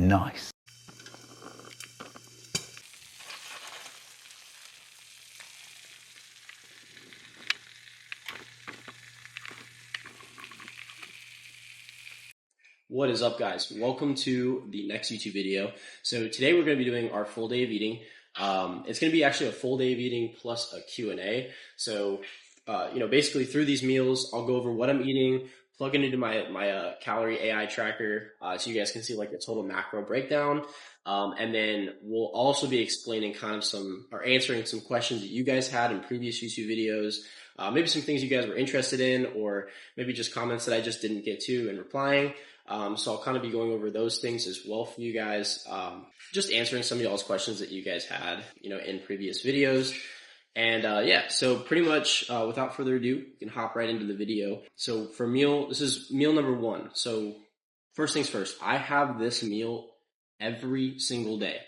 nice. What is up, guys? Welcome to the next YouTube video. So today we're going to be doing our full day of eating. It's going to be actually a full day of eating plus a Q&A. So, basically through these meals, I'll go over what I'm eating, plug it into my calorie AI tracker, so you guys can see like the total macro breakdown. And then we'll also be explaining kind of answering some questions that you guys had in previous YouTube videos. Maybe some things you guys were interested in, or maybe just comments that I just didn't get to and replying. So I'll kind of be going over those things as well for you guys. Just answering some of y'all's questions that you guys had, in previous videos. And so pretty much without further ado, you can hop right into the video. So for this is meal number 1. So first things first, I have this meal every single day.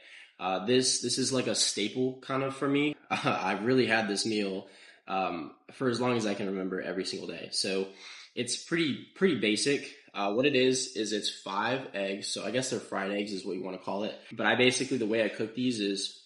This is like a staple kind of for me. I've really had this meal for as long as I can remember every single day. So it's pretty basic. What it is it's 5 eggs. So I guess they're fried eggs is what you want to call it. But the way I cook these is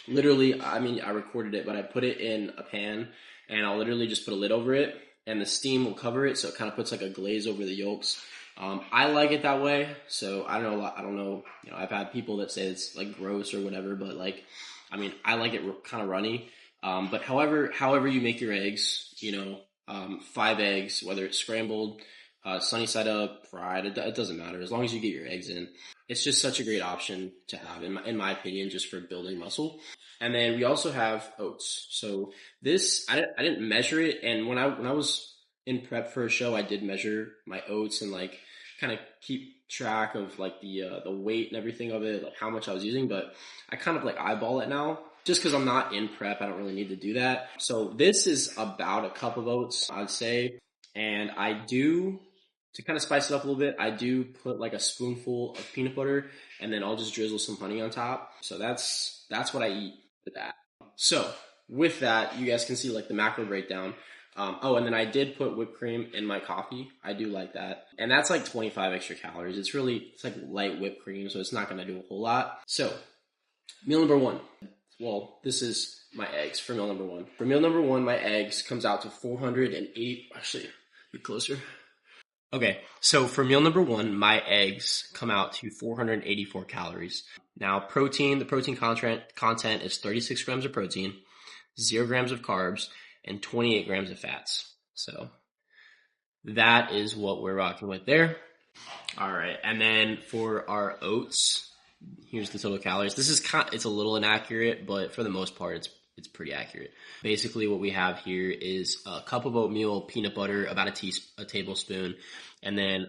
literally, I recorded it, but I put it in a pan and I'll literally just put a lid over it and the steam will cover it. So it kind of puts like a glaze over the yolks. I like it that way. So I don't know. I've had people that say it's like gross or whatever, but I like it kind of runny. But however you make your eggs, 5 eggs, whether it's scrambled, sunny side up, fried, it doesn't matter as long as you get your eggs in. It's just such a great option to have in my opinion, just for building muscle. And then we also have oats. So this, I didn't measure it. And when I was in prep for a show, I did measure my oats and like kind of keep track of like the weight and everything of it, like how much I was using, but I kind of like eyeball it now. Just because I'm not in prep, I don't really need to do that. So this is about a cup of oats, I'd say. And to kind of spice it up a little bit, I do put like a spoonful of peanut butter and then I'll just drizzle some honey on top. So that's what I eat with that. So with that, you guys can see like the macro breakdown. And then I did put whipped cream in my coffee. I do like that. And that's like 25 extra calories. It's like light whipped cream, so it's not going to do a whole lot. So meal number 1. Well, this is my eggs for meal number 1. For meal number 1, my eggs comes out to 408. Actually, be closer. Okay, so for meal number 1, my eggs come out to 484 calories. Now, the protein content is 36 grams of protein, 0 grams of carbs, and 28 grams of fats. So that is what we're rocking with there. All right, and then for our oats, here's the total calories. It's a little inaccurate, but for the most part, it's pretty accurate. Basically, what we have here is a cup of oatmeal, peanut butter, about a tablespoon, and then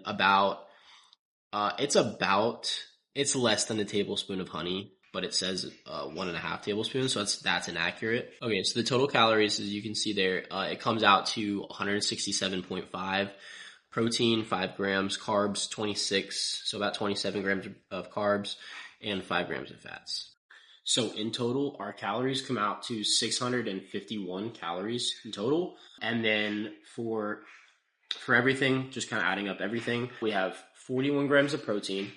it's less than a tablespoon of honey, but it says 1.5 tablespoons, so that's inaccurate. Okay, so the total calories, as you can see there, it comes out to 167.5. Protein, 5 grams, carbs, 26, so about 27 grams of carbs, and 5 grams of fats. So in total, our calories come out to 651 calories in total. And then for everything, just kind of adding up everything, we have 41 grams of protein,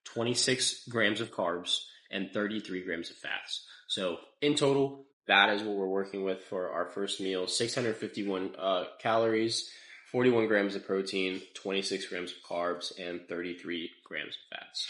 26 grams of carbs, and 33 grams of fats. So in total, that is what we're working with for our first meal. 651 calories, 41 grams of protein, 26 grams of carbs, and 33 grams of fats.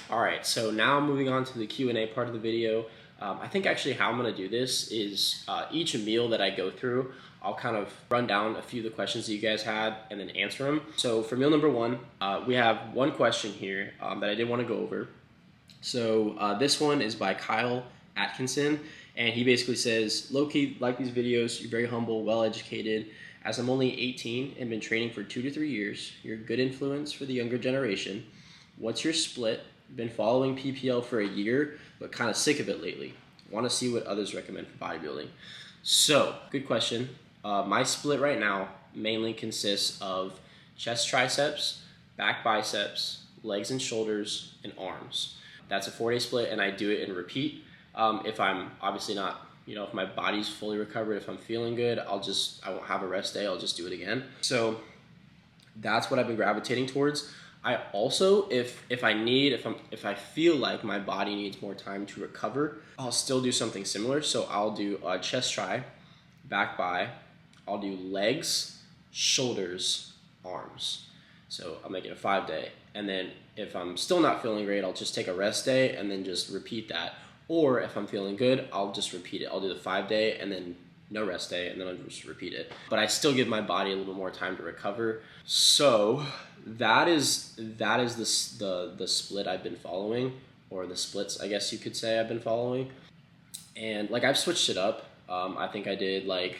All right, so now moving on to the Q&A part of the video. I think actually how I'm going to do this is each meal that I go through, I'll kind of run down a few of the questions that you guys had and then answer them. So for meal number 1, we have one question here that I did want to go over. So this one is by Kyle Atkinson, and he basically says, low-key, like these videos, you're very humble, well-educated. As I'm only 18 and been training for 2 to 3 years, you're a good influence for the younger generation. What's your split? Been following PPL for a year, but kind of sick of it lately. Want to see what others recommend for bodybuilding. So, good question. My split right now mainly consists of chest triceps, back biceps, legs and shoulders, and arms. That's a 4-day split, and I do it in repeat. If I'm obviously not, if my body's fully recovered, if I'm feeling good, I won't have a rest day, I'll just do it again. So that's what I've been gravitating towards. I also, if I feel like my body needs more time to recover, I'll still do something similar. So I'll do a chest try, back by, I'll do legs, shoulders, arms. So I'll make it a 5-day. And then if I'm still not feeling great, I'll just take a rest day and then just repeat that. Or if I'm feeling good, I'll just repeat it. I'll do the 5-day and then no rest day, and then I'll just repeat it. But I still give my body a little bit more time to recover. So that is the split I've been following, or the splits, I guess you could say, I've been following. And like, I've switched it up. I think I did like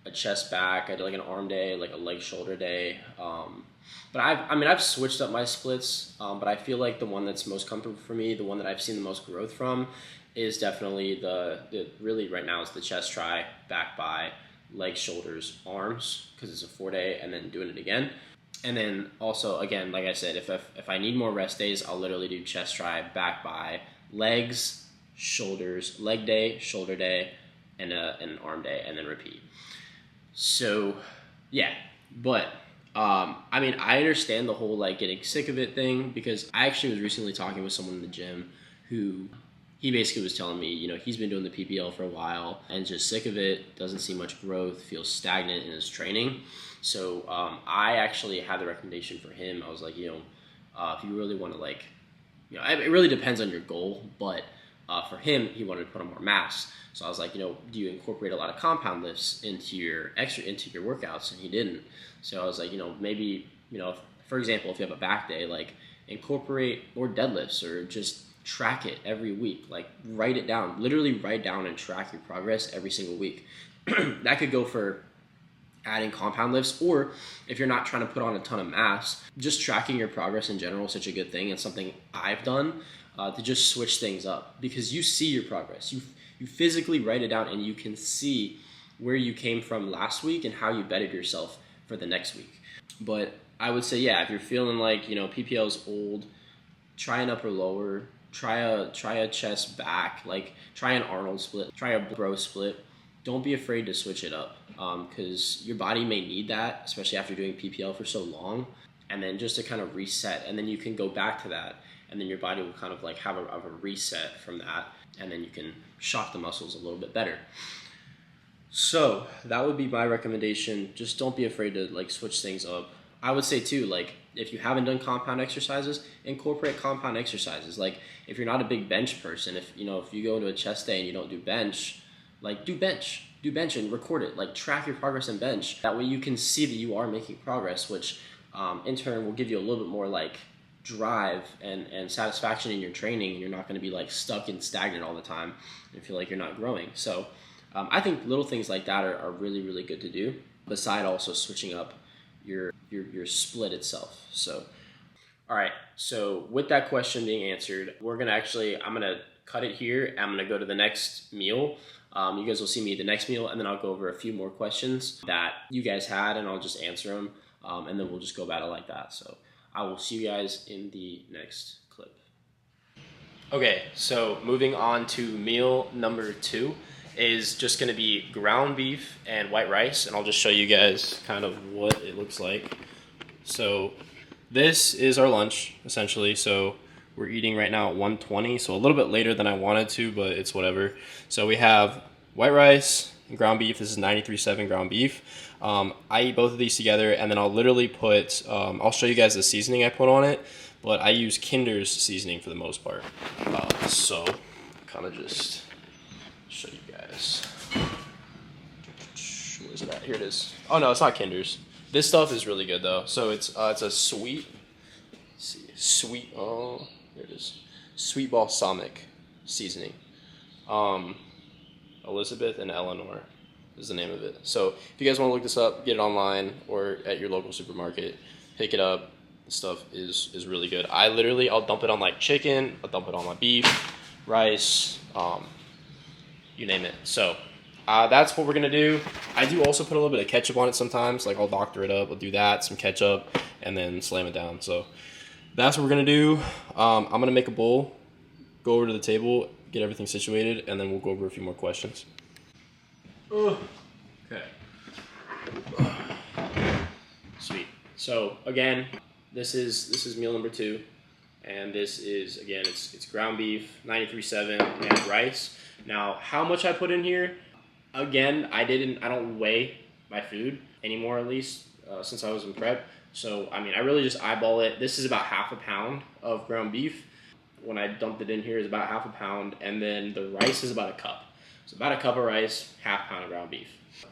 a chest back, I did like an arm day, like a leg shoulder day. But I've switched up my splits, but I feel like the one that's most comfortable for me, the one that I've seen the most growth from, is definitely the really right now is the chest try, back by, legs, shoulders, arms, because it's a 4-day, and then doing it again. And then also, again, like I said, if I need more rest days, I'll literally do chest try, back by, legs, shoulders, leg day, shoulder day, and an arm day, and then repeat. So yeah, but I mean, I understand the whole like getting sick of it thing, because I actually was recently talking with someone in the gym who, he basically was telling me, you know, he's been doing the PPL for a while and just sick of it, doesn't see much growth, feels stagnant in his training. So I actually had the recommendation for him. I was like, you know, if you really want to, like, you know, it really depends on your goal, but for him, he wanted to put on more mass. So I was like, you know, do you incorporate a lot of compound lifts into your workouts? And he didn't. So I was like, you know, maybe, you know, for example, if you have a back day, like, incorporate more deadlifts, or just track it every week. Like, write it down, literally write down and track your progress every single week. That could go for adding compound lifts, or if you're not trying to put on a ton of mass, just tracking your progress in general is such a good thing, and something I've done to just switch things up, because you see your progress. You physically write it down, and you can see where you came from last week and how you bettered yourself for the next week. But I would say, yeah, if you're feeling like, you know, PPL is old, try an upper lower, try a chest back, like try an Arnold split, try a bro split. Don't be afraid to switch it up, because your body may need that, especially after doing PPL for so long, and then just to kind of reset, and then you can go back to that, and then your body will kind of like have a reset from that, and then you can shock the muscles a little bit better. So that would be my recommendation. Just don't be afraid to like switch things up. I would say too, like, if you haven't done compound exercises, incorporate compound exercises. Like, if you're not a big bench person, if you go into a chest day and you don't do bench, like, do bench and record it. Like, track your progress in bench. That way you can see that you are making progress, which in turn will give you a little bit more like drive and satisfaction in your training, and you're not going to be like stuck and stagnant all the time and feel like you're not growing. So I think little things like that are really, really good to do, beside also switching up your split itself. So all right, so with that question being answered, I'm gonna cut it here. I'm gonna go to the next meal. You guys will see me at the next meal, and then I'll go over a few more questions that you guys had, and I'll just answer them, and then we'll just go about it like that. So I will see you guys in the next clip. Okay, so moving on to meal number 2 is just going to be ground beef and white rice, and I'll just show you guys kind of what it looks like. So this is our lunch, essentially. So we're eating right now at 1:20, so a little bit later than I wanted to, but it's whatever. So we have white rice and ground beef. This is 93.7 ground beef. I eat both of these together, and then I'll literally put, I'll show you guys the seasoning I put on it, but I use Kinder's seasoning for the most part. So kind of just show you guys. Where is it at? Here it is. Oh no, it's not Kinder's. This stuff is really good though. So it's a sweet, oh, here it is. Sweet balsamic seasoning. Elizabeth and Eleanor is the name of it. So if you guys want to look this up, get it online or at your local supermarket, pick it up. This stuff is really good. I'll dump it on like chicken, I'll dump it on my beef, rice, you name it. So that's what we're gonna do. I do also put a little bit of ketchup on it sometimes. Like, I'll doctor it up, I'll do that, some ketchup, and then slam it down. So that's what we're gonna do. I'm gonna make a bowl, go over to the table, get everything situated, and then we'll go over a few more questions. Okay. Sweet. So again, this is meal number 2, and this is, again, it's ground beef, 93.7, and rice. Now, how much I put in here? Again, I don't weigh my food anymore, at least since I was in prep. So I mean, I really just eyeball it. This is about half a pound of ground beef. When I dumped it in here, is about half a pound, and then the rice is about a cup. So about a cup of rice, half pound of ground beef.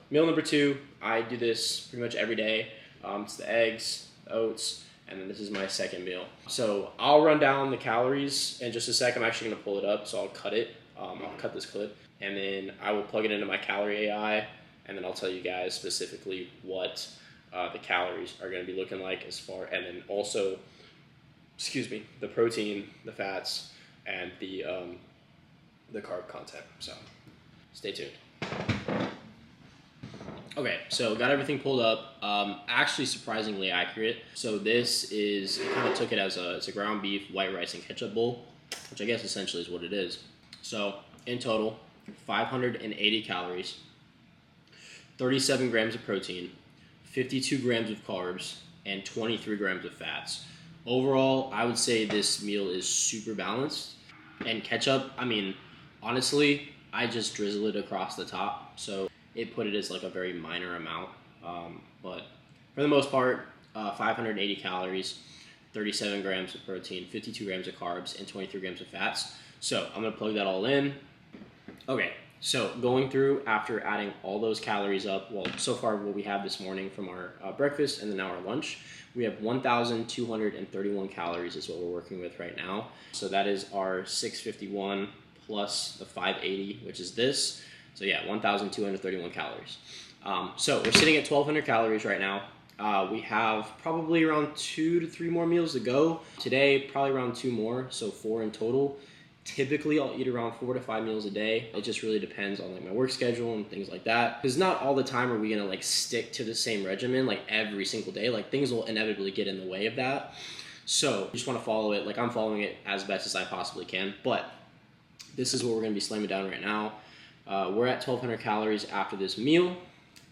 Meal number 2, I do this pretty much every day. It's the eggs, the oats, and then this is my second meal. So I'll run down the calories in just a sec. I'm actually gonna pull it up, so I'll cut it. I'll cut this clip, and then I will plug it into my calorie AI, and then I'll tell you guys specifically what the calories are gonna be looking like as far, and then also, the protein, the fats, and the carb content. So stay tuned. Okay, so got everything pulled up. Actually surprisingly accurate. So this is, I kind of took it as it's a ground beef, white rice, and ketchup bowl, which I guess essentially is what it is. So in total, 580 calories, 37 grams of protein, 52 grams of carbs, and 23 grams of fats. Overall, I would say this meal is super balanced. And ketchup, I mean, honestly, I just drizzle it across the top. So it put it as like a very minor amount. But for the most part, 580 calories, 37 grams of protein, 52 grams of carbs, and 23 grams of fats. So I'm gonna plug that all in. Okay, so going through after adding all those calories up, well, so far what we have this morning from our breakfast and then now our lunch, we have 1,231 calories is what we're working with right now. So that is our 651 plus the 580, which is this. So yeah, 1,231 calories. So we're sitting at 1,200 calories right now. We have probably around 2 to 3 more meals to go. Today, probably around 2 more, so 4 in total. Typically, I'll eat around 4 to 5 meals a day. It just really depends on like my work schedule and things like that. Because not all the time are we gonna like stick to the same regimen like every single day. Like things will inevitably get in the way of that. So you just wanna follow it. Like I'm following it as best as I possibly can. But this is what we're gonna be slamming down right now. We're at 1,200 calories after this meal.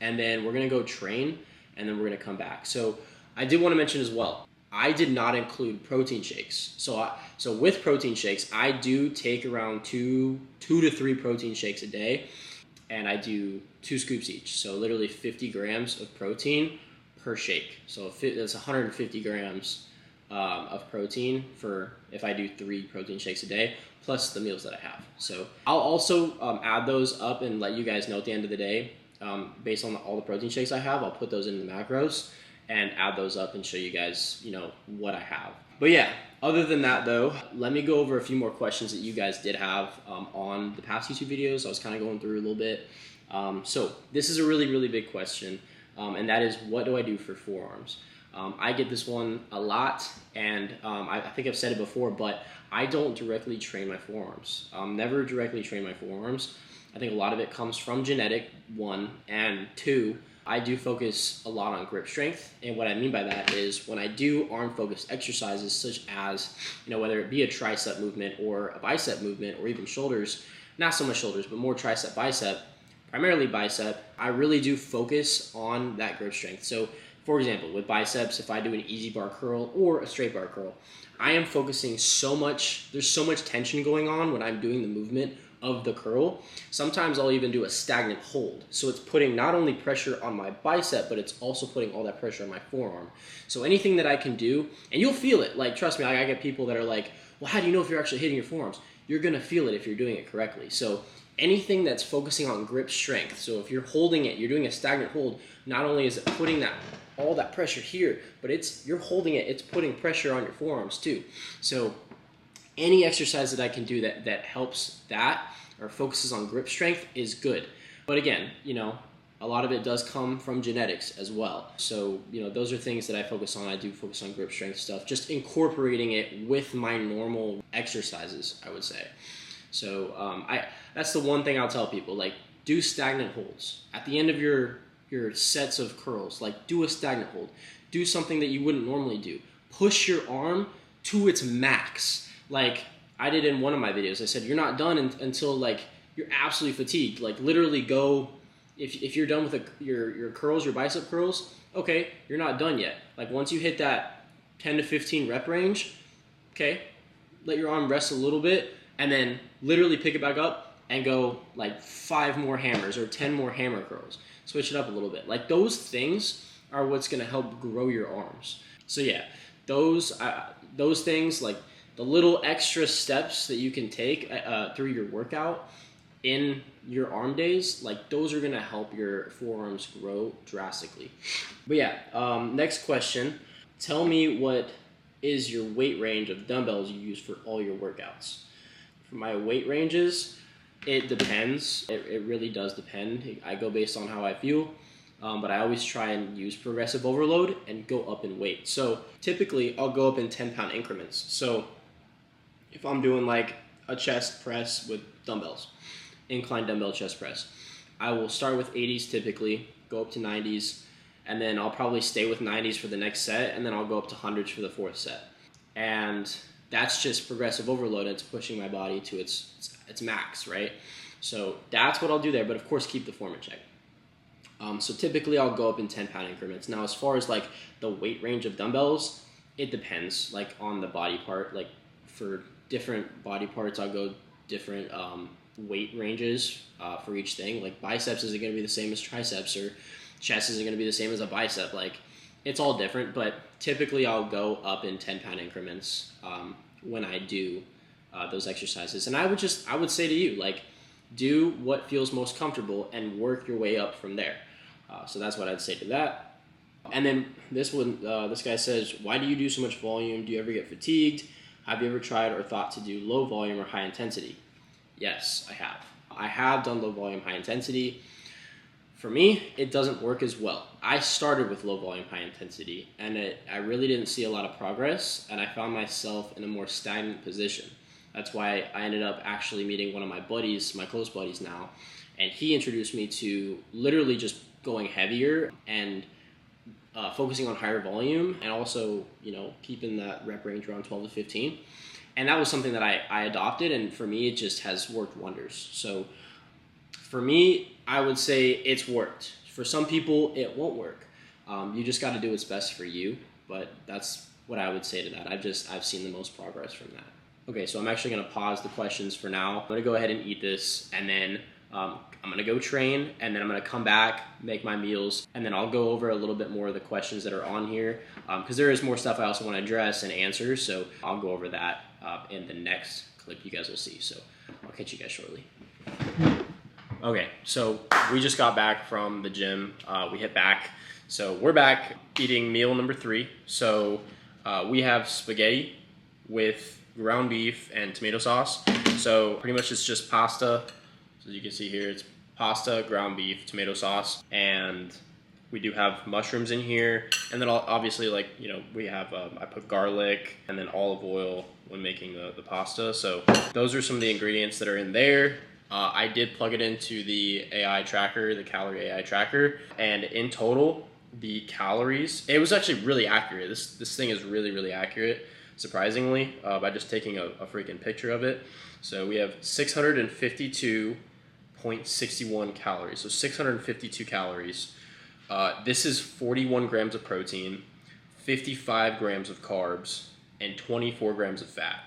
And then we're gonna go train, and then we're gonna come back. So I did wanna mention as well, I did not include protein shakes. So with protein shakes, I do take around two to 3 protein shakes a day, and I do 2 scoops each. So literally 50 grams of protein per shake. So that's 150 grams of protein for if I do 3 protein shakes a day, plus the meals that I have. So I'll also add those up and let you guys know at the end of the day, based on all the protein shakes I have, I'll put those in the macros and add those up and show you guys, what I have. But yeah, other than that though, let me go over a few more questions that you guys did have on the past YouTube videos. I was kind of going through a little bit. So this is a really, really big question, and that is, what do I do for forearms? I get this one a lot, and I think I've said it before, but I don't directly train my forearms. Never directly train my forearms. I think a lot of it comes from genetic, 1, and 2, I do focus a lot on grip strength, and what I mean by that is when I do arm-focused exercises such as, whether it be a tricep movement or a bicep movement or even shoulders, not so much shoulders, but more tricep, bicep, primarily bicep, I really do focus on that grip strength. So for example, with biceps, if I do an easy bar curl or a straight bar curl, I am focusing so much, there's so much tension going on when I'm doing the movement of the curl. Sometimes I'll even do a stagnant hold. So it's putting not only pressure on my bicep, but it's also putting all that pressure on my forearm. So anything that I can do, and you'll feel it, like trust me, I get people that are like, well, how do you know if you're actually hitting your forearms? You're gonna feel it if you're doing it correctly. So anything that's focusing on grip strength, so if you're holding it, you're doing a stagnant hold, not only is it putting all that pressure here, but you're holding it, it's putting pressure on your forearms too. So any exercise that I can do that helps that or focuses on grip strength is good. But again, a lot of it does come from genetics as well. So, those are things that I focus on. I do focus on grip strength stuff, just incorporating it with my normal exercises, I would say. So that's the one thing I'll tell people, like do stagnant holds. At the end of your sets of curls, like do a stagnant hold. Do something that you wouldn't normally do. Push your arm to its max. Like I did in one of my videos, I said you're not done until like you're absolutely fatigued. Like literally go, if you're done with your curls, your bicep curls, okay, you're not done yet. Like once you hit that 10 to 15 rep range, okay, let your arm rest a little bit, and then literally pick it back up and go like 5 more hammers or 10 more hammer curls. Switch it up a little bit. Like those things are what's gonna help grow your arms. So yeah, those things, like the little extra steps that you can take through your workout in your arm days, like those are gonna help your forearms grow drastically. But yeah, next question. Tell me what is your weight range of dumbbells you use for all your workouts. For my weight ranges, it depends. It really does depend. I go based on how I feel, but I always try and use progressive overload and go up in weight. So typically I'll go up in 10-pound increments. So if I'm doing like a chest press with dumbbells, incline dumbbell chest press, I will start with 80s typically, go up to 90s, and then I'll probably stay with 90s for the next set, and then I'll go up to 100s for the 4th set. And that's just progressive overload. It's pushing my body to its max, right? So that's what I'll do there, but of course keep the form in check. So typically I'll go up in 10-pound increments. Now as far as like the weight range of dumbbells, it depends like on the body part. Like for different body parts, I'll go different weight ranges for each thing. Like biceps isn't going to be the same as triceps, or chest isn't going to be the same as a bicep. Like it's all different, but typically I'll go up in 10-pound increments when I do those exercises. And I would say to you, like, do what feels most comfortable and work your way up from there. So that's what I'd say to that. And then this one, this guy says, why do you do so much volume? Do you ever get fatigued? Have you ever tried or thought to do low volume or high intensity? Yes, I have. I have done low volume, high intensity. For me, it doesn't work as well. I started with low volume, high intensity, and I really didn't see a lot of progress, and I found myself in a more stagnant position. That's why I ended up actually meeting one of my buddies, my close buddies now, and he introduced me to literally just going heavier and focusing on higher volume, and also, you know, keeping that rep range around 12 to 15. And that was something that I adopted, and for me, it just has worked wonders. So for me, I would say it's worked. For some people, it won't work. You just got to do what's best for you, but that's what I would say to that. I've seen the most progress from that. Okay, so I'm actually going to pause the questions for now. I'm going to go ahead and eat this, and then I'm going to go train, and then I'm going to come back, make my meals, and then I'll go over a little bit more of the questions that are on here, because there is more stuff I also want to address and answer, so I'll go over that in the next clip you guys will see. So I'll catch you guys shortly. Okay, so we just got back from the gym. We hit back. So we're back eating meal number 3. So we have spaghetti with ground beef and tomato sauce. So pretty much it's just pasta. So as you can see here, it's pasta, ground beef, tomato sauce, and we do have mushrooms in here. And then obviously, like, you know, we have, I put garlic and then olive oil when making the pasta. So those are some of the ingredients that are in there. I did plug it into the AI tracker, the calorie AI tracker, and in total, the calories, it was actually really accurate. This thing is really, really accurate, surprisingly, by just taking a freaking picture of it. So we have 652.61 calories. So 652 calories. This is 41 grams of protein, 55 grams of carbs, and 24 grams of fat.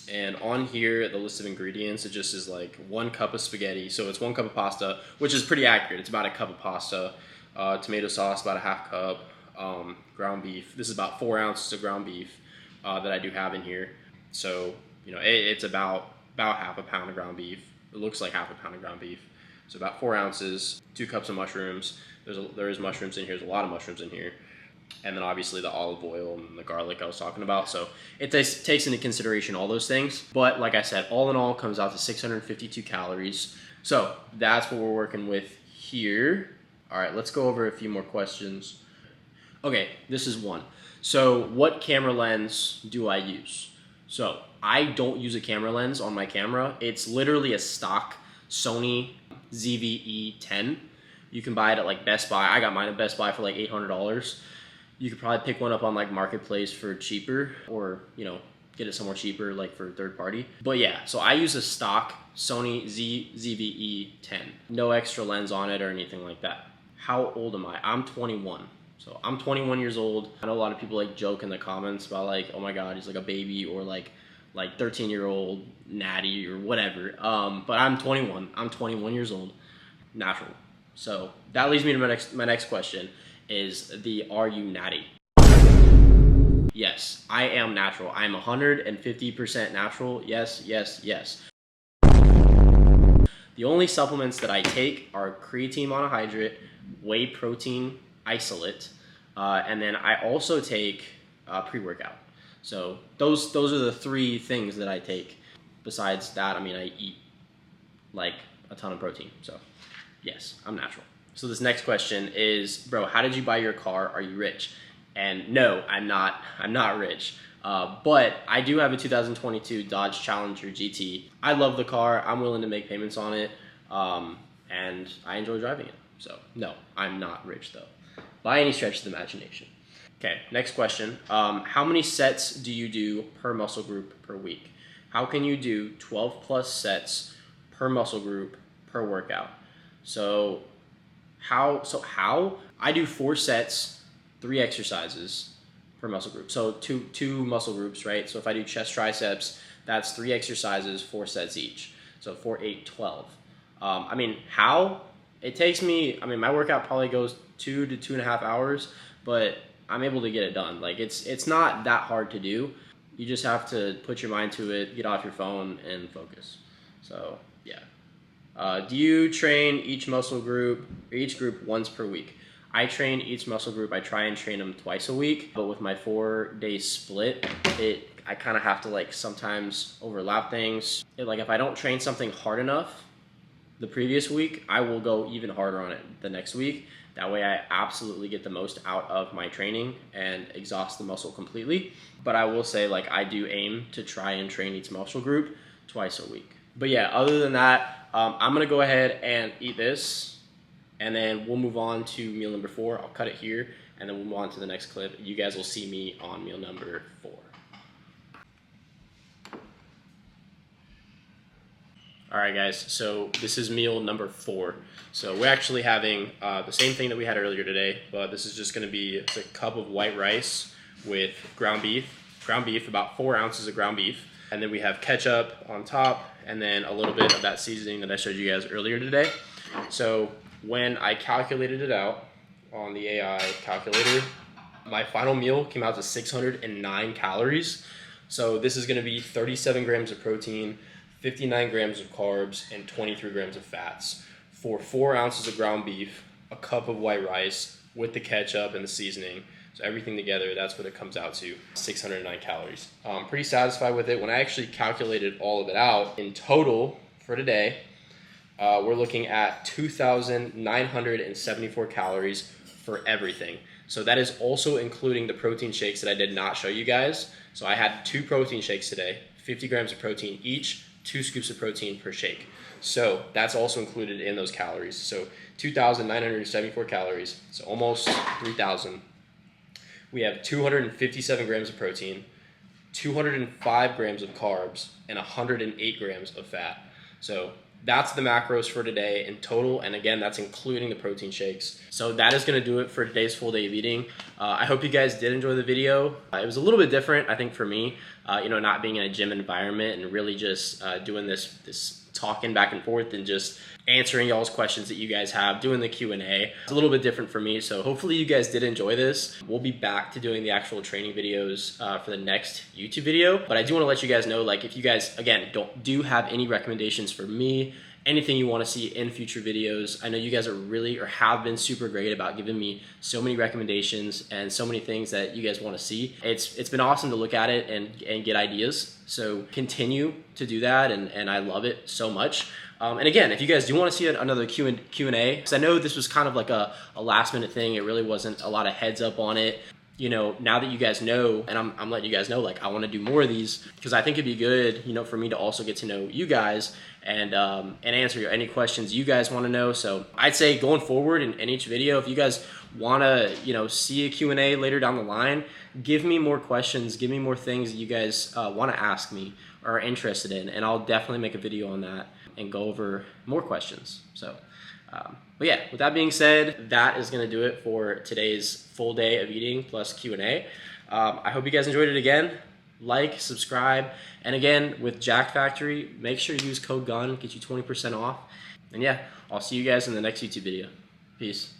And on here, the list of ingredients, it just is like 1 cup of spaghetti. So it's 1 cup of pasta, which is pretty accurate. It's about a cup of pasta. Tomato sauce, about a half cup. Ground beef. This is about 4 ounces of ground beef that I do have in here. So, you know, it's about half a pound of ground beef. It looks like half a pound of ground beef. So about 4 ounces, 2 cups of mushrooms. There is mushrooms in here. There's a lot of mushrooms in here. And then obviously the olive oil and the garlic I was talking about. So it takes into consideration all those things. But like I said, all in all, comes out to 652 calories. So that's what we're working with here. All right, let's go over a few more questions. Okay, this is one. So what camera lens do I use? So I don't use a camera lens on my camera. It's literally a stock Sony ZV-E10. You can buy it at like Best Buy. I got mine at Best Buy for like $800. You could probably pick one up on like Marketplace for cheaper, or, you know, get it somewhere cheaper like for third party. But yeah, so I use a stock Sony ZV-E10. No extra lens on it or anything like that. How old am I? I'm 21. So I'm 21 years old. I know a lot of people like joke in the comments about like, oh my God, he's like a baby, or like 13-year-old natty or whatever. But I'm 21. I'm 21 years old, natural. So that leads me to my next question is are you natty? Yes, I am natural. I'm 150% natural. Yes, yes, yes. The only supplements that I take are creatine monohydrate, whey protein isolate, and then I also take pre-workout. So those are the three things that I take. Besides that, I mean, I eat like a ton of protein. So yes, I'm natural. So this next question is, bro, how did you buy your car? Are you rich? And no, I'm not. I'm not rich. But I do have a 2022 Dodge Challenger GT. I love the car. I'm willing to make payments on it, and I enjoy driving it. So no, I'm not rich though, by any stretch of the imagination. Okay, next question. How many sets do you do per muscle group per week? How can you do 12 plus sets per muscle group per workout? So how I do 4 sets, 3 exercises per muscle group. So two muscle groups, right? So if I do chest, triceps, that's 3 exercises, 4 sets each. So 4, 8, 12. I mean, how? It takes me, I mean, my workout probably goes 2 to 2.5 hours, but I'm able to get it done. Like it's not that hard to do. You just have to put your mind to it, get off your phone, and focus. So yeah. Do you train each muscle group, or each group once per week? I train each muscle group. I try and train them twice a week, but with my 4-day split, I kind of have to like sometimes overlap things. Like if I don't train something hard enough the previous week, I will go even harder on it the next week. That way I absolutely get the most out of my training and exhaust the muscle completely. But I will say, like, I do aim to try and train each muscle group twice a week. But yeah, other than that, I'm gonna go ahead and eat this, and then we'll move on to meal number 4. I'll cut it here, and then we'll move on to the next clip. You guys will see me on meal number 4. All right, guys, so this is meal number 4. So we're actually having the same thing that we had earlier today, but this is just gonna be, it's a cup of white rice with ground beef, about 4 ounces of ground beef. And then we have ketchup on top, and then a little bit of that seasoning that I showed you guys earlier today. So when I calculated it out on the AI calculator, my final meal came out to 609 calories. So this is gonna be 37 grams of protein, 59 grams of carbs, and 23 grams of fats for 4 ounces of ground beef, a cup of white rice with the ketchup and the seasoning. So everything together, that's what it comes out to, 609 calories. I'm pretty satisfied with it. When I actually calculated all of it out, in total for today, we're looking at 2,974 calories for everything. So that is also including the protein shakes that I did not show you guys. So I had 2 protein shakes today, 50 grams of protein each, 2 scoops of protein per shake. So that's also included in those calories. So 2,974 calories, so almost 3,000. We have 257 grams of protein, 205 grams of carbs, and 108 grams of fat. So that's the macros for today in total, and again, that's including the protein shakes. So that is going to do it for today's full day of eating. I hope you guys did enjoy the video. It was a little bit different, I think, for me, not being in a gym environment and really just doing this talking back and forth and just answering y'all's questions that you guys have, doing the Q&A. It's a little bit different for me, so hopefully you guys did enjoy this. We'll be back to doing the actual training videos for the next YouTube video, but I do want to let you guys know, like, if you guys, again, do have any recommendations for me, anything you want to see in future videos. I know you guys are really, or have been super great about giving me so many recommendations and so many things that you guys want to see. It's been awesome to look at it and get ideas. So continue to do that, and I love it so much. And again, if you guys do want to see another Q&A, because I know this was kind of like a last minute thing. It really wasn't a lot of heads up on it. Now that you guys know, and I'm letting you guys know, like, I want to do more of these, because I think it'd be good, for me to also get to know you guys and answer any questions you guys want to know. So I'd say going forward in each video, if you guys want to, see a Q&A later down the line, give me more questions, give me more things that you guys want to ask me or are interested in, and I'll definitely make a video on that and go over more questions. So But yeah, with that being said, that is going to do it for today's full day of eating plus Q&A. I hope you guys enjoyed it again. Like, subscribe, and again, with Jack Factory, make sure you use code GUNN, get you 20% off. And yeah, I'll see you guys in the next YouTube video. Peace.